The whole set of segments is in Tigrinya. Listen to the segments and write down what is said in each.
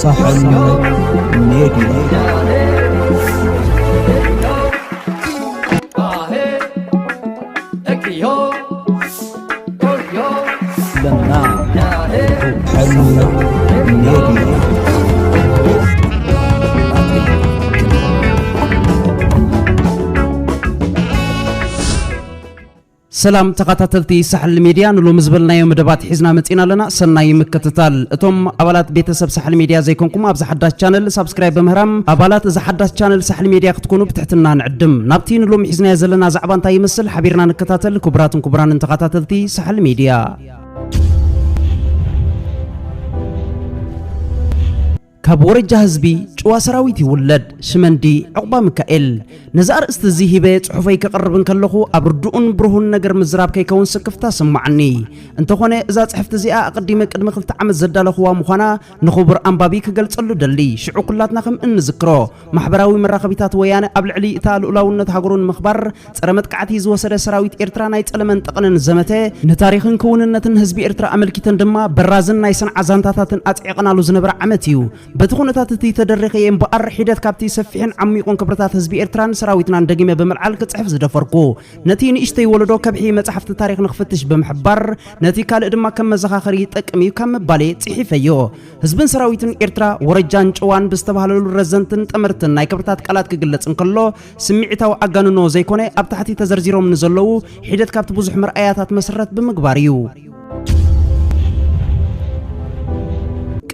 صاحن ميديا لنا حلو ميديا سلام تقاتلتي سحل ميديا نلو مزبلنا يوم دبات حزنا متينا لنا سناي مكتتال اتوم ابالات بيتسب سحل ميديا زيكونكم ابز حداش channel سبسكرايب بمهرام ابالات اذا حداش channel سحل ميديا كتكونوا بتحتنا نعدم نابتي نلو حزنا يزلنا زعبان تاي مسل حبيرنا نكتاتل كبران تقاتلتي سحل ميديا كابورجا حزبي ጨዋ ሰራዊት ይውለድ ሽመንዲ ዕቁባ ሚካኤል ነዛር እስተዚ ሂበ ጽሑፈይ ከቀርብን ከለኹ አብርዱን ብሩህን ነገር ምዝራብ ከይከውን ስክፍታ ሰማዕኒ እንተኾነ እዛ ጽሕፍት እዚኣ ቅድመ 2 ዓመት ዘዳለኹዋ ምዃና ንኽቡር አንባቢ ክገልጸሉ ደሊ ሽዑ ኩላትና ከም እንዝክሮ ማሕበራዊ መራኸቢታት ወያነ ኣብ ልዕሊ እታ ልኡላውነት ሃገሩን ምኽባር ጸረ መጥቃዕቲ ዝወሰደ ሰራዊት ኤርትራ ናይ ጸለመን ጠቕንን ዘመተ ንታሪኽን ክውንነትን ህዝቢ ኤርትራ ኣመልኪተን ድማ በራዝን ናይ ሰንዓ ዛንታታትን ኣጽዒቕናሉ ዝነበረ ዓመት እዩ በቲ ኩነታት እቲ ተደረ خيم بقر حدث كابتي سفحن عميقون كبرتات حزب إيرتران سراويتنا ندقيمة بملعال كتصحف زدفركو نتي نشتي ولدو كبحي مصحف التاريخ نخفتش بمحبر نتي كال ادما كم زخاخري تقمي كم بالي صحيفيو حزبن سراويتن إيرترا ورجان ጨዋን بستبهللو رزنتن تمرتن ناي كبرتات قالات كغلص انكلو سمعتاو اغانونو زيكونه اب تحتي تزرزيروم نزلو حدث كابت بزح مرآياتات مسرت بمغباريو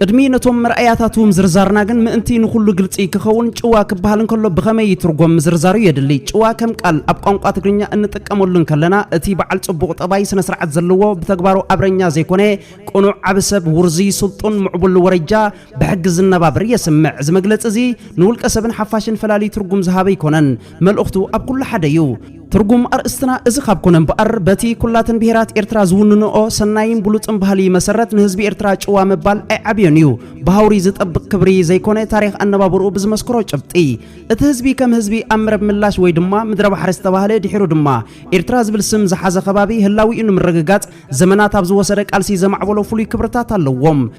قدمي نتوم مرآياتاتهم زرزارنا جن مأنتي نخلو قلتي كخون جوا كبهالن كله بخمي يترجم زرزاري يدلي جوا كم قال أبقى قاتقرنيا أن تكملن كلنا أتي بعل صبغ طباي سنسرعت زلوا بتكبروا أبرنيا زي كونه كونوا عبسب ورزي سلطان معبل ورجا بحجز النبابر يسمع زمجلت زي نقول كسبن حفاشن فلالي ترجم ذهبي كونن مل أخته أب كل حدا يو ترجم أرستنا إذا خاب كونن بقر بتي كلاتن بهرات إرترا زوننو سنايم بلوت بهالي مسرت نهزبي إرترا جوا مبال عبيونيو بهاوري زت أب كبري زي كونه تاريخ النبابر بز مسكرو جبتي اتهزبي كم هزبي أمر بملاش ويدما مدرب حرس تباهله دحيرو دما إرترا زبل سم زحز خبابي هلاوي إنه مرققات زمانات أبز وسرق ألسي زمع ولو فلي كبرتات اللوم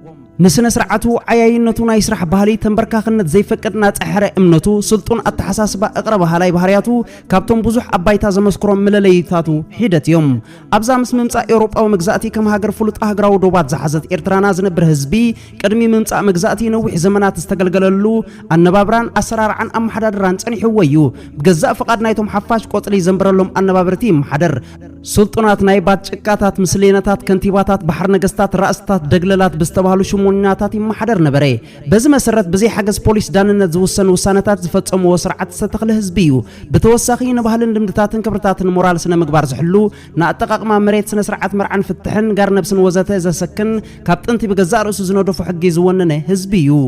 نسنا سرعته عياينتو نايسرح بهالي تنبركا خنت زي فكرنا تحرى امنتو سلطان التحساسبا اقرب هالاي بهارياتو كابتن بزح ابايتا زمسكرو ملليتاتو حيدت يوم ابزا مسممصا اوروباو مغزاتي كم هاجر فلوط اهغراو دوبات زحزت ايرترانا زنبر حزبي قدمي ممصا مغزاتي نوح زمانات استغلغللو انبابران اسرار عن ام حدران صنيحويو بغزا فقاد نايتهم حفاش قوطلي زنبرلهم انبابرتي محدر سلطانات نايبات ጭቃታት ምስሌናታት ከንቲባታት ባህር ነገስታት ራእስታት ደግለላት በስተባህሉ ሽሙናታት ይማሐደር ነበረ በዚ መሰረት በዚህ ሐገዝ ፖሊስ ዳንነት ዝወሰኑ ውሳነታት ዝፈጸሙ ወስርዓት ዝተተኽለ ህዝቢዩ በተወሳኺ ንባህልን ድምድታትን ክብርታትን ሞራል ስነ ምግባር ዝሕሉ ናአጠቃቅማ መሬት ስነ ስርዓት መርዓን ፍትሕን ጋር ነብስን ወዘተ ዘሰክን ካብ ጥንቲ በገዛእ ርእሱ ዝነደፉ ሕጊ ዝወነነ ህዝቢዩ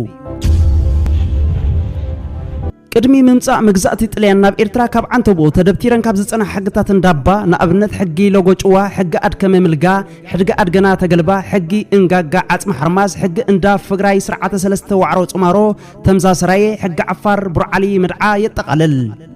قدمي ممصا مغزاتي طليان ناب إيرترا كاب عنتبو تدبتيرن كاب زصنا حقتاتن دابا نابنت حقي لوغو ጨዋ حق ادكم ملغا حق ادغنا تغلبا حقي انغاغا عصم حرماز حق اندا فغراي سرعه سلسته وعرو صمارو تمزا سراي حق عفار برعلي مدعا يتقلل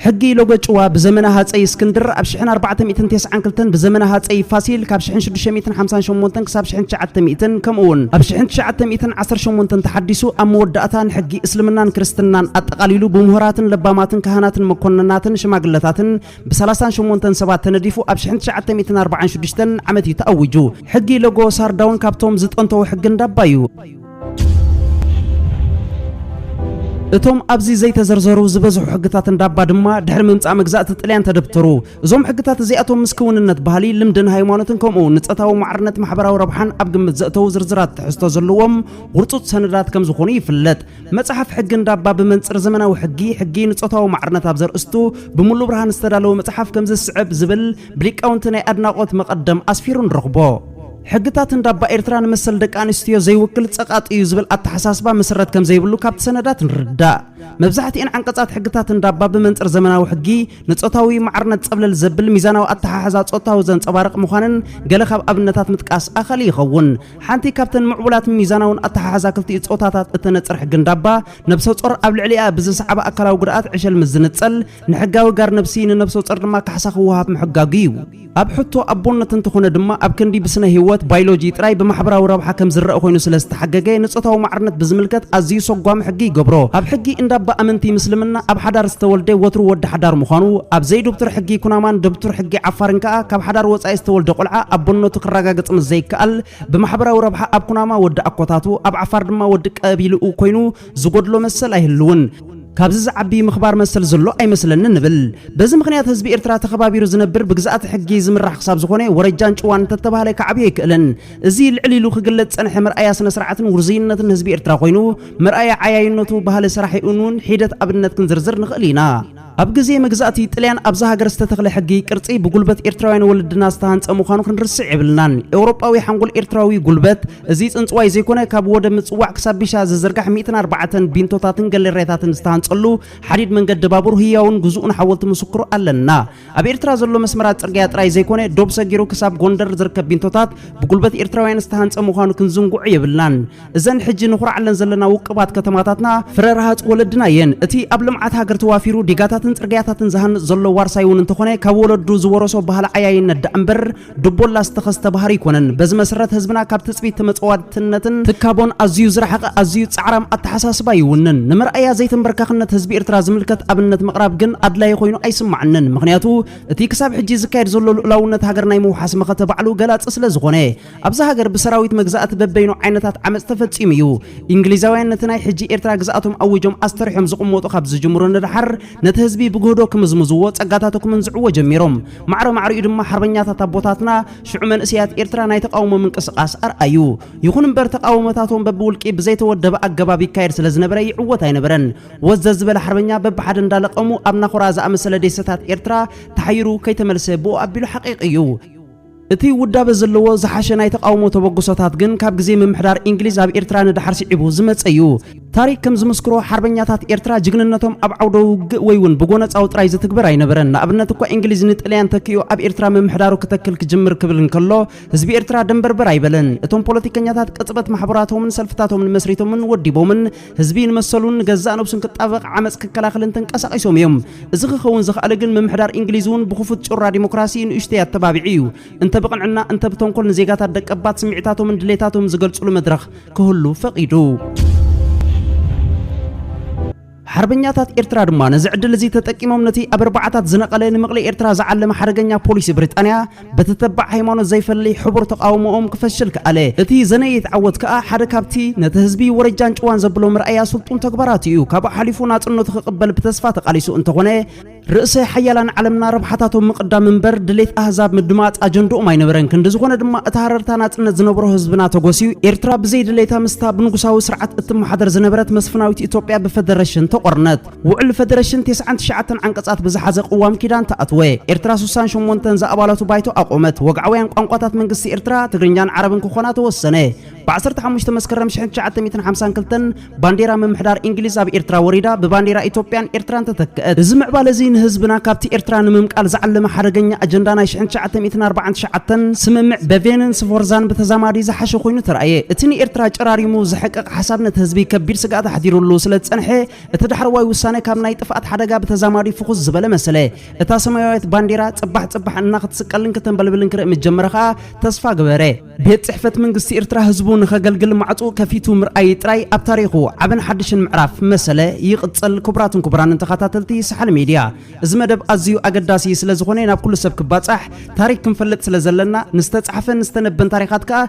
حقي لوغو ጨዋ بزمنها هاصي اسكندر اب 1492 بزمنها هاصي فاسيل كاب 1658 كساب 1900 كمون اب 1918 تحديثو اموداتان حقي اسلمنان كريستنان اطقاليلو بمهراتن لباماتن كهناتن مكونناتن شماغلتاتن ب 38 سبات تنديفو اب 1946 عمت يتاوجو حقي لوغو سارداون كابتوم زطنتو حق اندابايو اتوم ابزي زي تزرزرو زبزحو حقتات اندابا دما دحر ممصا مغزات طليان تدبترو ازوم حقتات زياتهم مسكوننت بهالي لمدن هايمانوتن كمو نصتاو معرنت محبراو ربحان اب قمت زاتو زرزرات تحستو زلوم ورصوت سندات كم زخوني يفلت مصحف حق اندابا بمنصر زمناو حقي نصتاو معرنت ابزر استو بملو برهان استدالو مصحف كم زصعب زبل بليقاونتنا ادناقوت مقدم اسفيرون رغبو حقتات اندابا إيرتران مسل دق انستيو زي وكل صقاط يزبل اتحساسبا مسرت كم زي بلو كابت سندات نردا مبزحتين عن قصات حقتات اندابا بمنصر زمناوي حقي نصوتاوي معرنت صبلل زبل ميزاناو اتحاحزات صوتاو زن صبارق مخانن ገለ ካብ ኣብነታት ምጥቃስ ኣኸሊ ይኸውን ሓንቲ ካብተን ምዕቡላት ሚዛናውን ኣተሓሓዛ ክልቲ ጾታታት እተነጽር ሕግንዳባ ነብሰ ጾር ኣብ ልዕሊኣ ብዝሰዓባ ኣካላዊ ጉድኣት ዕሸል ምዝንጸል ንሕጋዊ ጋር ነብሲ ንነብሰ ጾር ድማ ካሕሳ ክወሃብ ምሕጋጉ እዩ ኣብ ሕቶ ኣቦነት እንትኾነ ድማ ኣብ ክንዲ ብስነ ህይወት ባዮሎጂ ጥራይ ብማሕበራዊ ረብሓ ከም ዝረአ ኮይኑ ስለዝተሓገገ ንጾታዊ ማዕርነት ብዝምልከት ኣዝዩ ሰጓም ሕጊ ይገብሮ ኣብ ሕጊ እንዳባ ኣመንቲ ምስልምና ኣብ ሓዳር ዝተወልደ ወትሩ ወዲ ሓዳር ምዃኑ ኣብ ዘይዶብትር ሕጊ ኩናማን ዶብትር ሕጊ ዓፋርን ከዓ ካብ ሓዳር ወጻኢ ዝተወልደ ቆልዓ ኣቦነቱ ክረጋገጽ ምዘይከኣል ብማሕበራዊ ረብሓ ኣብ ኩናማ ወዲ ኣኮታቱ ኣብ ዓፋር ድማ ወዲ ቀቢልኡ ኮይኑ ዝጎድሎ መሰል ኣይህልውን ካብዚ ዝዓቢ ምኽባር መሰል ዘሎ ኣይመስለኒ ንብል በዚ ምኽንያት ህዝቢ ኤርትራ ተኸባቢሩ ዝነብር ብግዛኣት ሕጊ ዝምራሕ ክሳብ ዝኾነ ወረጃን ጭዋን ተተባሃለ ከዓብዮ ይክእልን እዚ ልዕሊሉ ክግለጽ ጸንሐ ምርኣያ ስነ ስርዓትን ውርዝይነትን ህዝቢ ኤርትራ ኮይኑ ምርኣያ ዓያይነቱ ባህሊ ስራሕ ይኡኑን ሒደት ኣብነት ክንዝርዝር ንኽእል ኢና ኣብ ግዜ መግዛእቲ ጥልያን ኣብዛ ሃገር ዝተተኽለ ሕጊ ቅርጺ ብጉልበት ኤርትራውያን ወለድና ዝተሃንጸ ምዃኑ ክንርስዕ ይብልናን ኤውሮጳዊ ሓንጎል ኤርትራዊ ጉልበት እዚ ጽንጽዋይ ዘይኮነ ካብ ወደ ምጽዋዕ ክሳብ ቢሻ ዝዝርጋሕ 104 ቢንቶታትን ገለሬታትን ዝተሃንጸሉ ሓዲድ መንገዲ ባቡር ህያውን ግዙእን ሓወልቲ ምስክሩ ኣለና ኣብ ኤርትራ ዘሎ መስመራት ጽርግያ ጥራይ ዘይኮነ ዶብ ሰጊሩ ክሳብ ጎንደር ዝርከብ ቢንቶታት ብጉልበት ኤርትራውያን ዝተሃንጸ ምዃኑ ክንዝንጉዕ ይብልናን እዘን ሕጂ ንኹርዓለን ዘለና ውቅባት ከተማታትና ፍረራሃጽ ወለድና የን እቲ ኣብ ልምዓት ሃገር ተዋፊሩ ዲጋታት ጽርግያታትን ዝሃንጽ ዘሎ ዋርሳይውን እንተኾነ ካብ ወለዱ ዝወረሶ ባህል ዓያይነት ዳእምበር ድቦላ ዝተኸስተ ባህሪ ይኮነን በዚ መሰረት ህዝብና ካብ ትጽቢት ተመጽዋዕትነትን ትካቦን ኣዝዩ ዝረሓቐ ኣዝዩ ጻዕራም ኣተሓሳስባ ይውንን ንምርኣያ ዘይተንበርካኽነት ህዝቢ ኤርትራ ዝምልከት ኣብነት ምቕራብ ግን ኣድላይ ኮይኑ ኣይስማዕንን ምኽንያቱ እቲ ክሳብ ሕጂ ዝካየድ ዘሎ ልኡላውነት ሃገር ናይ ምውሓስ መኸተ ባዕሉ ገላጽ ስለ ዝኾነ ኣብዛ ሃገር ብሰራዊት መግዛእቲ በበይኑ ዓይነታት ዓመፅ ተፈጺሙ እዩ እንግሊዛውያን ነቲ ናይ ሕጂ ኤርትራ ግዛኣቶም ኣውጆም ኣስተሪሖም ዝቕመጡ ካብ ዝጅምሩ ንድሓር ነቲ ህዝቢ ብግህዶ ክምዝምዝዎ ጸጋታቶም እንዝዕዎ ጀሚሮም ማዕረኡ ድማ ሓርበኛታት ኣቦታትና ሽዑ መንእስያት ኤርትራ ናይ ተቃውሞ ምንቅስቃስ ኣርኣዩ ይኹን እምበር ተቃውሞታቶም በብውልቂ ብዘይተወደበ ኣገባብ ይካየድ ስለ ዝነበረ ይዕወት ኣይነበረን ወዘ ዝበለ ሓርበኛ በብሓደ እንዳለቐሙ ኣብ ናኹራ ዝኣመሰለ ደሰታት ኤርትራ ተሓይሩ ከይተመልሰ ብኡ ኣቢሉ ሓቂቕ እዩ እቲ ውዳበ ዘለዎ ዝሓሸ ናይ ተቃውሞ ተበግሶታት ግን ካብ ግዜ ምምሕዳር እንግሊዝ ኣብ ኤርትራ ንድሓር ሲዒቡ ዝመጸ እዩ ታሪክ ከም ዝምስክሮ ሓርበኛታት ኤርትራ ጅግንነቶም ኣብ ዓውደ ውግእ ወይውን ብጎነፃው ጥራይ ዝትግበር ኣይነበረን ንኣብነት እኳ እንግሊዝ ንጥልያን ተኪዮ ኣብ ኤርትራ ምምሕዳሩ ክተክል ክጅምር ክብል እንከሎ ህዝቢ ኤርትራ ደንበርበር ኣይበለን እቶም ፖለቲከኛታት ቅጽበት ማሕበራቶምን ሰልፍታቶምን መስሪቶምን ወዲቦምን ህዝቢ ንመሰሉን ገዛእ ነብሱን ክጣበቕ ዓመፅ ክከላኸልን ተንቀሳቒሶም እዮም እዚ ክኸውን ዝኽኣለ ግን ምምሕዳር እንግሊዝ እውን ብኽፉት ጭራ ዲሞክራሲ ንእሽተይ ኣተባቢዒ እዩ እንተ ብቕንዕና እንተ ብተንኮል ንዜጋታት ደቀባት ስምዒታቶምን ድሌታቶምን ዝገልጽሉ መድረኽ ክህሉ ፈቒዱ ሓርበኛታት ኤርትራ ድማ ነዚ ዕድል እዚ ተጠቂሞም ነቲ ኣብ ኣርባዓታት ዝነቐለ ንመቕለ ኤርትራ ዝዓለመ ሓደገኛ ፖሊሲ ብሪጣንያ በተተባዕ ሃይማኖት ዘይፈልይ ሕቡር ተቃውሞኦም ክፈሽል ከኣለ እቲ ዘነየት ዓወት ከዓ ሓደ ካብቲ ነቲ ህዝቢ ወረጃን ጭዋን ዘብሎ ምርኣያ ስልጡን ተግባራት እዩ ካብ ሓሊፉ ናጽነቱ ክቕበል ብተስፋ ተቃሊሱ እንተኾነ ርእሰ ሓያላን ዓለምና ረብሓታቶም ምቕዳም እምበር ድሌት ኣህዛብ ምድማጽ ኣጀንድኦም ኣይነበረን ክንዲ ዝኾነ ድማ እቲ ሃረርታ ናጽነት ዝነብሮ ህዝብና ተጎሲዩ ኤርትራ ብዘይ ድሌታ ምስታ ብንጉሳዊ ስርዓት እትመሓደር ዝነበረት መስፍናዊት ኢትዮጵያ ብፌደሬሽን ተቆርነት ውዕል ፌደሬሽን 99 ዓንቀጻት ብዝሓዘ ቅዋም ኪዳን ተኣትወ ኤርትራ 68 ዘኣባላቱ ባይቶ ኣቆመት ወግዓውያን ቋንቋታት መንግስቲ ኤርትራ ትግርኛን ዓረብን ክኾና ተወሰነ ብ15 መስከረም 1952 ባንዴራ ምምሕዳር እንግሊዝ ኣብ ኤርትራ ወሪዳ ብባንዴራ ኢትዮጵያን ኤርትራን ተተክአት እዚ ምዕባለ እዚ ንህዝብና ካብቲ ኤርትራ ንምምቃል ዝዓለመ ሓደገኛ ኣጀንዳ ናይ 1949 ስምምዕ በቬንን ስፎርዛን በተዛማዲ ዝሓሸ ኮይኑ ተረኣየ እቲ ንኤርትራ ጨራሪሙ ዝሕቅቕ ሓሳብ ነቲ ህዝቢ ከቢድ ስጋኣት ሓዲሩሉ ስለ ዝጸንሐ እቲ ዳሕረዋይ ውሳነ ካብ ናይ ጥፍኣት ሓደጋ በተዛማዲ ፍኹስ ዝበለ መሰለ እታ ሰማያዊት ባንዴራ ጽባሕ እና ክትስቀልን ከተንበልብልን ክርኢ ምጀመረ ከዓ ተስፋ ገበረ ቤት ጽሕፈት መንግስቲ ኤርትራ ህዝቡ ንኸገልግል ማዕፁ ከፊቱ ምርኣይ ጥራይ ኣብ ታሪኹ ዓብን ሓድሽን ምዕራፍ መሰለ ይቕጽል ክቡራን ተኸታተልቲ ሰሓል ሚድያ እዚ መደብ ኣዝዩ ኣገዳሲ ስለ ዝኾነ ናብ ኩሉ ሰብ ክባጻሕ ታሪክ ክንፈልጥ ስለ ዘለና ንስተጻሕፈን ንስተነበን ታሪኻት ከዓ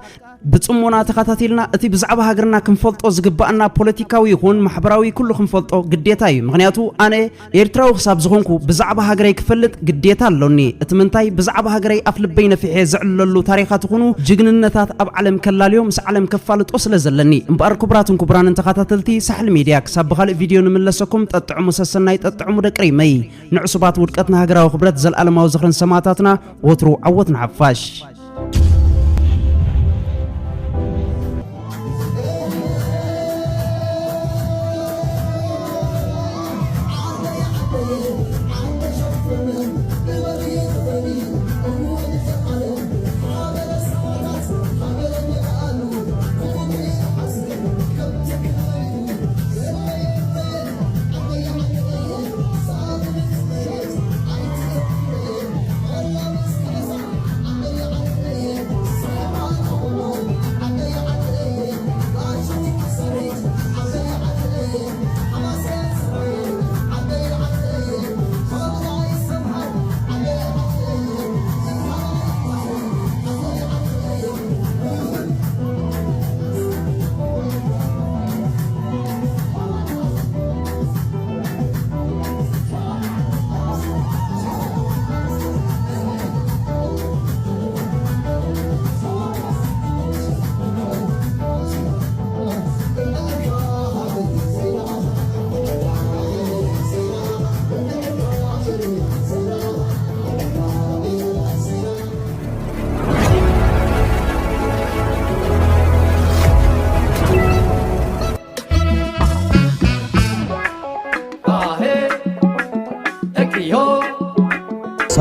ብጽሞና ተኸታተልና እቲ ብዛዕባ ሃገርና ክንፈልጦ ዝግባአና ፖለቲካዊ ይኹን ማሕበራዊ ኩሉ ክንፈልጦ ግዴታ እዩ ምክንያቱ ኣነ ኤርትራዊ ክሳብ ዝኾንኩ ብዛዕባ ሃገረይ ክፈልጥ ግዴታ ኣለኒ እቲ ምንታይ ብዛዕባ ሃገረይ ኣፍ ልበይ ነፊሐ ዝዕለሉ ታሪኻት ይኹኑ ጅግንነታት ኣብ ዓለም ከላልዮም ምስ ዓለም ከፋልጦ ስለ ዘለኒ እምበኣር ክቡራን ተኸታተልቲ ሳሕል ሚድያ ክሳብ ብኻልእ ቪድዮ ንመለሰኩም ጠጥዕሙ ሰሰናይ ጠጥዕሙ ደቅሪመይ ንዕሱባት ውድቀትና ሃገራዊ ክብረት ዘለኣለማዊ ዝኽርን ሰማዕታትና ወትሩ ዓወትና ሓፋሽ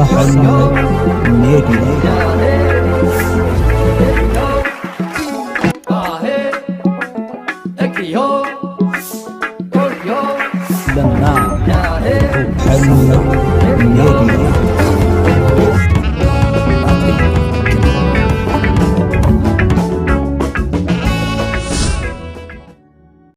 صاحن ميديا لنا